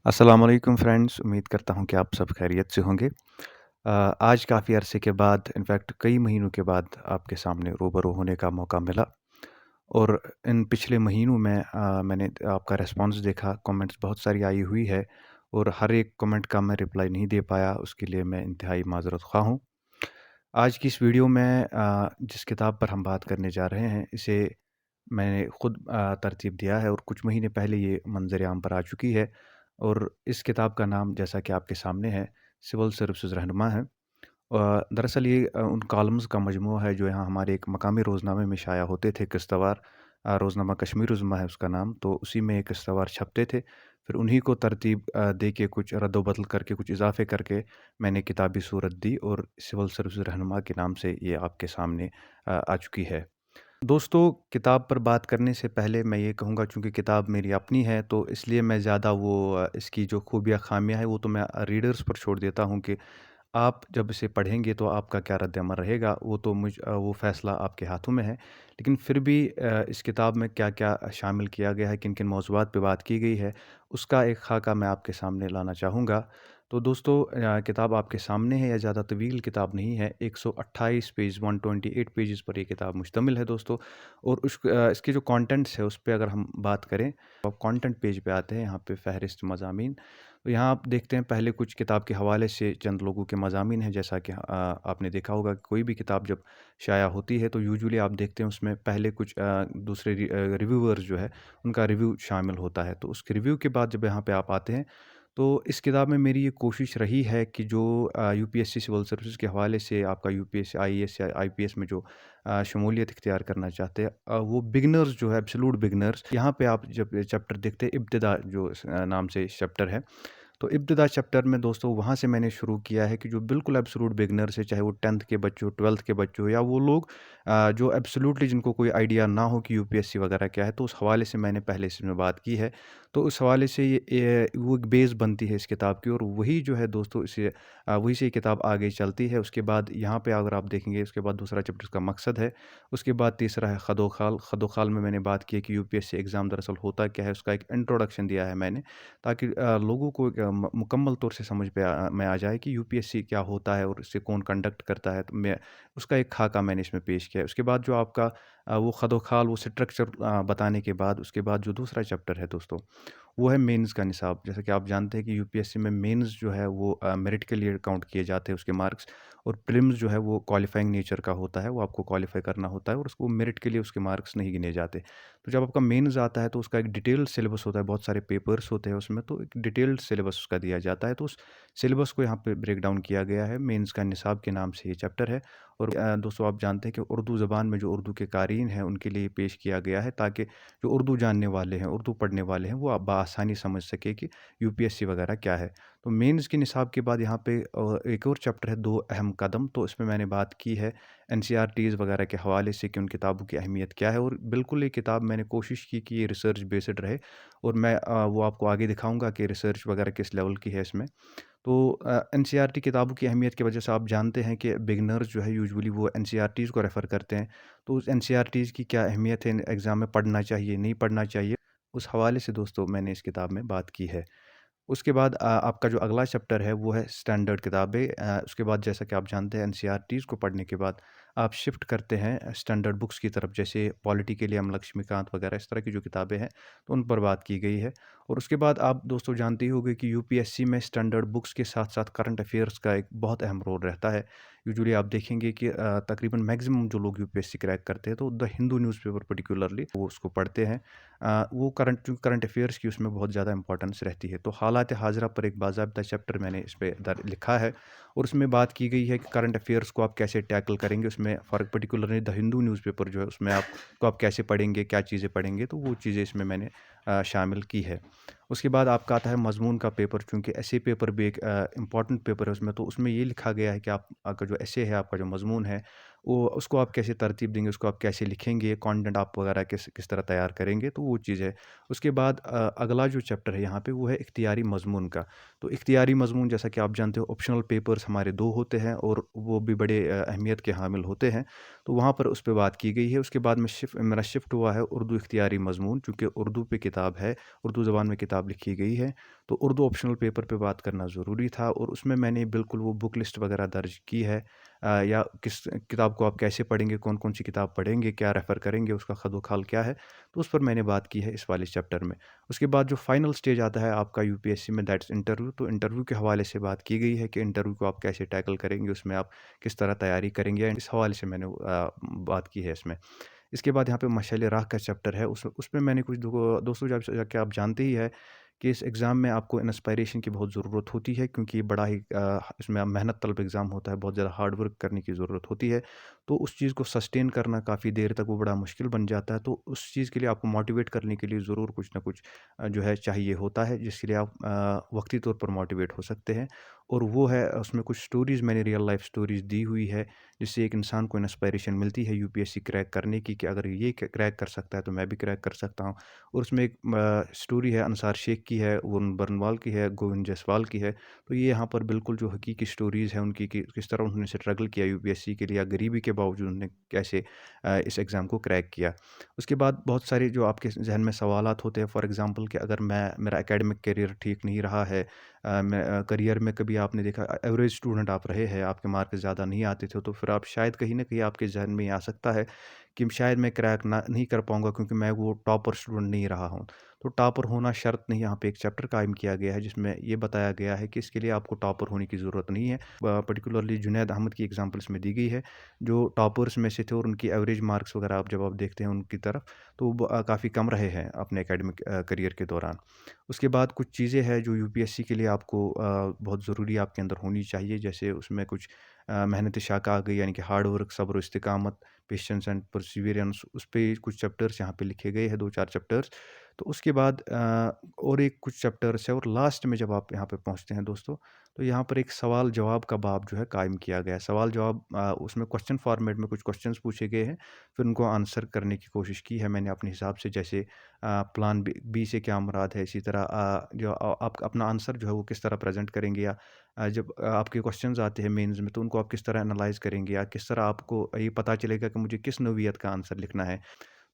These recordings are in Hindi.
अस्सलामुअलैकुम फ्रेंड्स, उम्मीद करता हूँ कि आप सब खैरियत से होंगे। आज काफ़ी अरसे के बाद इनफैक्ट कई महीनों के बाद आपके सामने रूबरू होने का मौका मिला और इन पिछले महीनों में मैंने आपका रिस्पॉन्स देखा, कमेंट्स बहुत सारी आई हुई है और हर एक कमेंट का मैं रिप्लाई नहीं दे पाया, उसके लिए मैं इंतहाई माज़रत ख़्वाह हूँ। आज की इस वीडियो में जिस किताब पर हम बात करने जा रहे हैं, इसे मैंने खुद तरतीब दिया है और कुछ महीने पहले ये मंज़र आम पर आ चुकी है और इस किताब का नाम जैसा कि आपके सामने है, सिविल सर्विसेज़ रहनुमा है। दरअसल ये उन कॉलम्स का मजमूआ है जो यहाँ हमारे एक मकामी रोज़नामे में शाया होते थे किश्तवार। रोज़नामा कश्मीर उज़्मा है उसका नाम, तो उसी में ये किश्तवार छपते थे। फिर उन्हीं को तरतीब दे के कुछ रद्द-ओ-बदल करके, कुछ इज़ाफ़े करके मैंने किताबी सूरत दी और सिविल सर्विसेज़ रहनुमा के नाम से ये आपके सामने आ चुकी है। दोस्तों, किताब पर बात करने से पहले मैं ये कहूँगा, चूँकि किताब मेरी अपनी है तो इसलिए मैं ज़्यादा इसकी जो खूबियाँ ख़ामियाँ हैं वो तो मैं रीडर्स पर छोड़ देता हूँ कि आप जब इसे पढ़ेंगे तो आपका क्या रद्द-ए-अमल रहेगा, वो तो वो फ़ैसला आपके हाथों में है। लेकिन फिर भी इस किताब में क्या-क्या शामिल किया गया है, किन-किन मौज़ूआत पे बात की गई है, उसका एक ख़ाका मैं आपके सामने लाना चाहूँगा। तो दोस्तों, किताब आपके सामने है, या ज़्यादा तवील किताब नहीं है, 128 पेज 128 पेजेज़ पर ये किताब मुश्तमिल है दोस्तों। और इसके जो कंटेंट्स है उस पे अगर हम बात करें, तो आप कंटेंट पेज पे आते हैं, यहाँ पे फ़हरिस्त मज़ामीन। तो यहाँ आप देखते हैं पहले कुछ किताब के हवाले से चंद लोगों के मज़ामीन हैं, जैसा कि आपने देखा होगा कि कोई भी किताब जब शाया होती है तो यूजुअली आप देखते हैं उसमें पहले कुछ दूसरे रिव्यूअर्स जो है उनका रिव्यू शामिल होता है। तो उसके रिव्यू के बाद जब यहाँ पे आप आते हैं, तो इस किताब में मेरी ये कोशिश रही है कि जो यूपीएससी सिविल सर्विसेज़ के हवाले से आपका यूपीएससी, आईएएस या आईपीएस में जो शमूलियत इख्तियार करना चाहते हैं, वो बिगिनर्स जो है, एब्सोल्यूट बिगिनर्स, यहाँ पे आप जब चैप्टर देखते हैं, इब्तिदा जो नाम से चैप्टर है, तो इब्तिदा चैप्टर में दोस्तों वहाँ से मैंने शुरू किया है कि जो बिल्कुल एब्सोल्यूट बिगिनर्स है, चाहे वो 10th के बच्चे हो, 12th के बच्चे हो, या वो लोग जो एब्सोल्यूटली जिनको कोई आइडिया ना हो कि यूपीएससी वगैरह क्या है, तो उस हवाले से मैंने पहले इसमें बात की है। तो उस हवाले से वो एक बेस बनती है इस किताब की, और वही जो है दोस्तों वही से ये किताब आगे चलती है। उसके बाद यहाँ पे अगर आप देखेंगे, उसके बाद दूसरा चैप्टर उसका मकसद है, उसके बाद तीसरा है खदोखाल। खदोखाल में मैंने बात की है कि यूपीएससी एग्ज़ाम दरअसल होता क्या है, उसका एक इंट्रोडक्शन दिया है मैंने, ताकि लोगों को एक मुकम्मल तौर से समझ में आ जाए कि यूपीएससी क्या होता है और इसे कौन कंडक्ट करता है। तो मैं उसका एक खाका मैंने इसमें पेश किया है। उसके बाद जो आपका वो खदोखाल, वो स्ट्रक्चर बताने के बाद, उसके बाद जो दूसरा चैप्टर है दोस्तों, वो है मेंस का निसाब। जैसा कि आप जानते हैं कि यूपीएससी में मेंस जो है वो मेरिट के लिए काउंट किए जाते हैं उसके मार्क्स, और प्रीलिम्स जो है वो क्वालिफाइंग नेचर का होता है, वो आपको क्वालिफाई करना होता है और उसको मेरिट के लिए उसके मार्क्स नहीं गिने जाते। तो जब आपका मेंस आता है तो उसका एक डिटेल्ड सिलेबस होता है, बहुत सारे पेपर्स होते हैं उसमें, तो एक डिटेल्ड सिलेबस उसका दिया जाता है। तो उस सिलेबस को यहाँ पे ब्रेक डाउन किया गया है। मेंस का निसाब के नाम से ये चैप्टर है। और दोस्तों, आप जानते हैं कि उर्दू ज़बान में जो उर्दू के क़ारीन हैं उनके लिए पेश किया गया है, ताकि जो उर्दू जानने वाले हैं, उर्दू पढ़ने वाले हैं, वो बआसानी समझ सके कि यूपीएससी वगैरह क्या है। तो मेंस के निसाब के बाद यहाँ पे एक और चैप्टर है, 2 अहम कदम। तो इसमें मैंने बात की है एनसीईआरटीज़ वगैरह के हवाले से कि उन किताबों की अहमियत क्या है, और बिल्कुल ये किताब मैंने कोशिश की कि ये रिसर्च बेस्ड रहे, और मैं वो आपको आगे दिखाऊँगा कि रिसर्च वगैरह किस लेवल की है इसमें। तो एनसीईआरटी किताबों की अहमियत की वजह से आप जानते हैं कि बिगिनर्स जो है यूजुअली वो एनसीईआरटीज़ को रेफ़र करते हैं। तो उस एनसीईआरटीज़ की क्या अहमियत है, एग्ज़ाम में पढ़ना चाहिए, नहीं पढ़ना चाहिए, उस हवाले से दोस्तों मैंने इस किताब में बात की है। उसके बाद आपका जो अगला चैप्टर है वो है स्टैंडर्ड किताबें। उसके बाद जैसा कि आप जानते हैं एनसीईआरटीज़ को पढ़ने के बाद आप शिफ्ट करते हैं स्टैंडर्ड बुक्स की तरफ, जैसे पॉलिटी के लिए हम लक्ष्मीकांत वगैरह, इस तरह की जो किताबें हैं तो उन पर बात की गई है। और उसके बाद आप दोस्तों जानते ही होंगे कि यूपीएससी में स्टैंडर्ड बुक्स के साथ-साथ करंट अफेयर्स का एक बहुत अहम रोल रहता है। यूजुअली आप देखेंगे कि तकरीबन मैक्सिमम जो लोग यूपीएससी क्रैक करते हैं तो द हिंदू न्यूज़पेपर पर्टिकुलरली वो उसको पढ़ते हैं। वो करंट अफेयर्स की उसमें बहुत ज़्यादा इंपॉर्टेंस रहती है। तो हालात हाज़िरा पर एक बाज़ाब्ता चैप्टर मैंने इस पे लिखा है, और उसमें बात की गई है कि करंट अफेयर्स को आप कैसे टैकल करेंगे। उसमें for particularly the Hindu newspaper जो है उसमें आप कैसे पढ़ेंगे, क्या चीज़ें पढ़ेंगे, तो वो चीज़ें इसमें मैंने शामिल की है। उसके बाद आपका आता है मज़मून का पेपर, चूँकि एसे पेपर भी एक इम्पॉर्टेंट पेपर है उसमें, तो उसमें ये लिखा गया है कि आपका जो एसे है, आपका जो मज़मून है, वो उसको आप कैसे तरतीब देंगे, उसको आप कैसे लिखेंगे, कंटेंट आप वगैरह किस किस तरह तैयार करेंगे, तो वो चीज़ है। उसके बाद अगला जो चैप्टर है यहाँ पे वो है इख्तियारी मज़मून का। तो इख्तियारी मज़मून, जैसा कि आप जानते हो, ऑप्शनल पेपर्स हमारे 2 होते हैं और वो भी बड़े अहमियत के हामिल होते हैं। तो वहाँ पर उस पे बात की गई है। उसके बाद मेरा शिफ्ट हुआ है उर्दू इख्तियारी मज़मून, चूँकि उर्दू पे किताब है, उर्दू ज़बान में किताब लिखी गई है। तो उर्दू ऑप्शनल पेपर पे बात करना ज़रूरी था और उसमें मैंने बिल्कुल वो बुक लिस्ट वगैरह दर्ज की है। या किस किताब को आप कैसे पढ़ेंगे, कौन-कौन सी किताब पढ़ेंगे, क्या रेफ़र करेंगे, उसका ख़ाल क्या है, तो उस पर मैंने बात की है इस वाले चैप्टर में। उसके बाद जो फाइनल स्टेज आता है आपका यूपीएससी में, दैट्स इंटरव्यू, तो इंटरव्यू के हवाले से बात की गई है कि इंटरव्यू को आप कैसे टैकल करेंगे, उसमें आप किस तरह तैयारी करेंगे, इस हवाले से मैंने बात की है इसमें। इसके बाद यहाँ पे मशाल राह का चैप्टर है, उसमें मैंने कुछ दोस्तों जब कि आप जानते ही हैं कि इस एग्ज़ाम में आपको इंस्पायरेशन की बहुत ज़रूरत होती है, क्योंकि ये बड़ा ही इसमें मेहनत तलब एग्ज़ाम होता है, बहुत ज़्यादा हार्ड वर्क करने की ज़रूरत होती है। तो उस चीज़ को सस्टेन करना काफ़ी देर तक वो बड़ा मुश्किल बन जाता है, तो उस चीज़ के लिए आपको मोटिवेट करने के लिए ज़रूर कुछ ना कुछ जो है चाहिए होता है, जिसके लिए आप वक़्ती तौर पर मोटिवेट हो सकते हैं। और वो है, उसमें कुछ स्टोरीज़ मैंने रियल लाइफ़ स्टोरीज़ दी हुई है, जिससे एक इंसान को इंस्पायरेशन मिलती है यूपीएससी क्रैक करने की, कि अगर ये क्रैक कर सकता है तो मैं भी क्रैक कर सकता हूँ। और उसमें एक स्टोरी है अंसार शेख की है, वरुण बरनवाल की है, गोविंद जायसवाल की है। तो ये यहाँ पर बिल्कुल जो हकीकी स्टोरीज़ हैं उनकी, कि किस तरह उन्होंने स्ट्रगल किया यूपीएससी के लिए, या गरीबी के बावजूद उन्होंने कैसे इस एग्ज़ाम को क्रैक किया। उसके बाद बहुत सारे जो आपके ज़हन में सवालात होते हैं, फॉर एग्ज़ाम्पल कि अगर मेरा एकेडमिक करियर ठीक नहीं रहा है, करियर में कभी आपने देखा एवरेज स्टूडेंट आप रहे हैं, आपके मार्क्स ज़्यादा नहीं आते थे, तो फिर आप शायद कहीं न कहीं आपके ज़हन में ये आ सकता है कि शायद मैं क्रैक ना नहीं कर पाऊँगा, क्योंकि मैं वो टॉपर स्टूडेंट नहीं रहा हूँ। तो टॉपर होना शर्त नहीं, यहाँ पे एक चैप्टर कायम किया गया है जिसमें ये बताया गया है कि इसके लिए आपको टॉपर होने की ज़रूरत नहीं है। पर्टिकुलरली जुनैद अहमद की एग्ज़ाम्पल इसमें दी गई है, जो टॉपर्स में से थे और उनकी एवरेज मार्क्स वगैरह आप जब आप देखते हैं उनकी तरफ, तो वो काफ़ी कम रहे हैं अपने एकेडमिक करियर के दौरान। उसके बाद कुछ चीज़ें हैं जो यूपीएससी के लिए आपको बहुत ज़रूरी आपके अंदर होनी चाहिए, जैसे उसमें कुछ मेहनत शाक़ा आ गई, यानी कि हार्ड वर्क, सब्र, इस्तिक़ामत, पेशेंस एंड परसिवियरेंस, उस पे कुछ चैप्टर्स यहाँ पे लिखे गए हैं, 2-4 चैप्टर्स। तो उसके बाद और एक कुछ चैप्टर्स है, और लास्ट में जब आप यहाँ पे पहुँचते हैं दोस्तों, तो यहाँ पर एक सवाल-जवाब का बाब जो है कायम किया गया है। सवाल-जवाब, उसमें क्वेश्चन फॉर्मेट में कुछ क्वेश्चंस पूछे गए हैं, फिर उनको आंसर करने की कोशिश की है मैंने अपने हिसाब से, जैसे प्लान बी से क्या मुराद है, इसी तरह जो आप अपना आंसर जो है वो किस तरह प्रेज़ेंट करेंगे, या जब आपके क्वेश्चंस आते हैं मेंस में, तो उनको आप किस तरह एनालाइज़ करेंगे, या किस तरह आपको ये पता चलेगा कि मुझे किस नौइयत का आंसर लिखना है।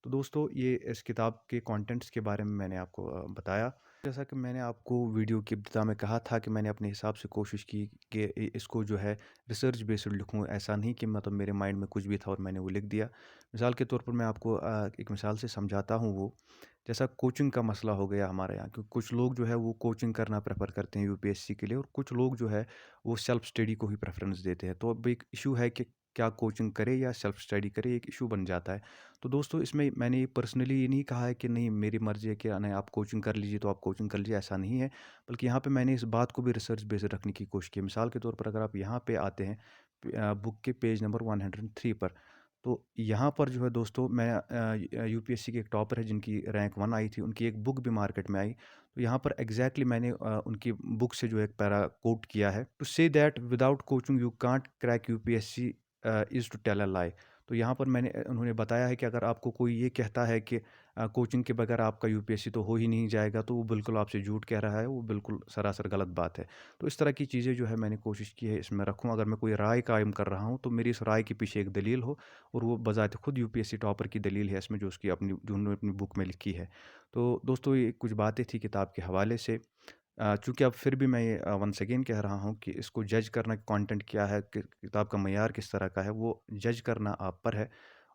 तो दोस्तों, ये इस किताब के कंटेंट्स के बारे में मैंने आपको बताया। जैसा कि मैंने आपको वीडियो की इब्तिदा में कहा था कि मैंने अपने हिसाब से कोशिश की कि इसको जो है रिसर्च बेस्ड लिखूँ, ऐसा नहीं कि मतलब मेरे माइंड में कुछ भी था और मैंने वो लिख दिया। मिसाल के तौर पर मैं आपको एक मिसाल से समझाता हूँ वो, जैसा कोचिंग का मसला हो गया हमारे यहाँ, क्योंकि कुछ लोग जो है वो कोचिंग करना प्रेफ़र करते हैं यूपीएससी के लिए, और कुछ लोग जो है वो सेल्फ स्टडी को ही प्रेफ़रेंस देते हैं। तो अब एक इश्यू है कि क्या कोचिंग करे या सेल्फ स्टडी करे, एक इश्यू बन जाता है। तो दोस्तों, इसमें मैंने पर्सनली ये नहीं कहा है कि नहीं मेरी मर्ज़ी है कि नहीं आप कोचिंग कर लीजिए तो आप कोचिंग कर लीजिए, ऐसा नहीं है। बल्कि यहाँ पे मैंने इस बात को भी रिसर्च बेस्ड रखने की कोशिश की है। मिसाल के तौर पर अगर आप यहाँ पे आते हैं बुक के पेज नंबर 103 पर, तो यहाँ पर जो है दोस्तों, मैं यूपीएससी के एक टॉपर है जिनकी रैंक 1 आई थी, उनकी एक बुक भी मार्केट में आई। तो यहाँ पर एग्ज़ैक्टली मैंने उनकी बुक से जो एक पैरा कोट किया है, to say that without coaching you can't crack UPSC is to tell a lie. तो यहाँ पर उन्होंने बताया है कि अगर आपको कोई ये कहता है कि कोचिंग के बगैर आपका यूपीएससी तो हो ही नहीं जाएगा, तो वो बिल्कुल आपसे झूठ कह रहा है, वो बिल्कुल सरासर गलत बात है। तो इस तरह की चीज़ें जो है मैंने कोशिश की है इसमें रखूँ, अगर मैं कोई राय कायम कर रहा हूँ, तो मेरी इस राय के पीछे एक दलील हो, और वो बज़ात खुद यूपीएससी टॉपर की दलील है इसमें, जो उन्होंने अपनी बुक में लिखी है। तो दोस्तों, ये कुछ बातें थी किताब के हवाले से। चूँकि अब फिर भी मैं ये वंस अगेन कह रहा हूँ कि इसको जज करना, कंटेंट क्या है, कि किताब का मयार किस तरह का है, वो जज करना आप पर है।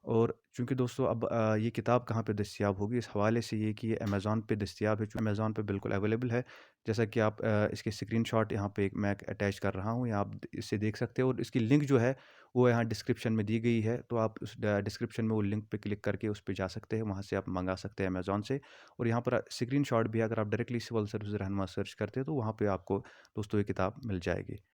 और चूँकि दोस्तों, अब ये किताब कहाँ पे दस्तयाब होगी, इस हवाले से ये कि ये अमेज़न पे दस्तयाब है, चूँकि अमेज़न पे बिल्कुल अवेलेबल है। जैसा कि आप इसके स्क्रीनशॉट यहाँ पे मैं अटैच कर रहा हूँ, या आप इससे देख सकते हो, और इसकी लिंक जो है वो यहाँ डिस्क्रिप्शन में दी गई है। तो आप उस डिस्क्रिप्शन में वो लिंक पे क्लिक करके उस पे जा सकते हैं, वहाँ से आप मंगा सकते हैं अमेज़न से। और यहाँ पर स्क्रीनशॉट भी, अगर आप डायरेक्टली सिविल सर्विस रहनुमा सर्च करते हैं, तो वहाँ पे आपको दोस्तों ये किताब मिल जाएगी।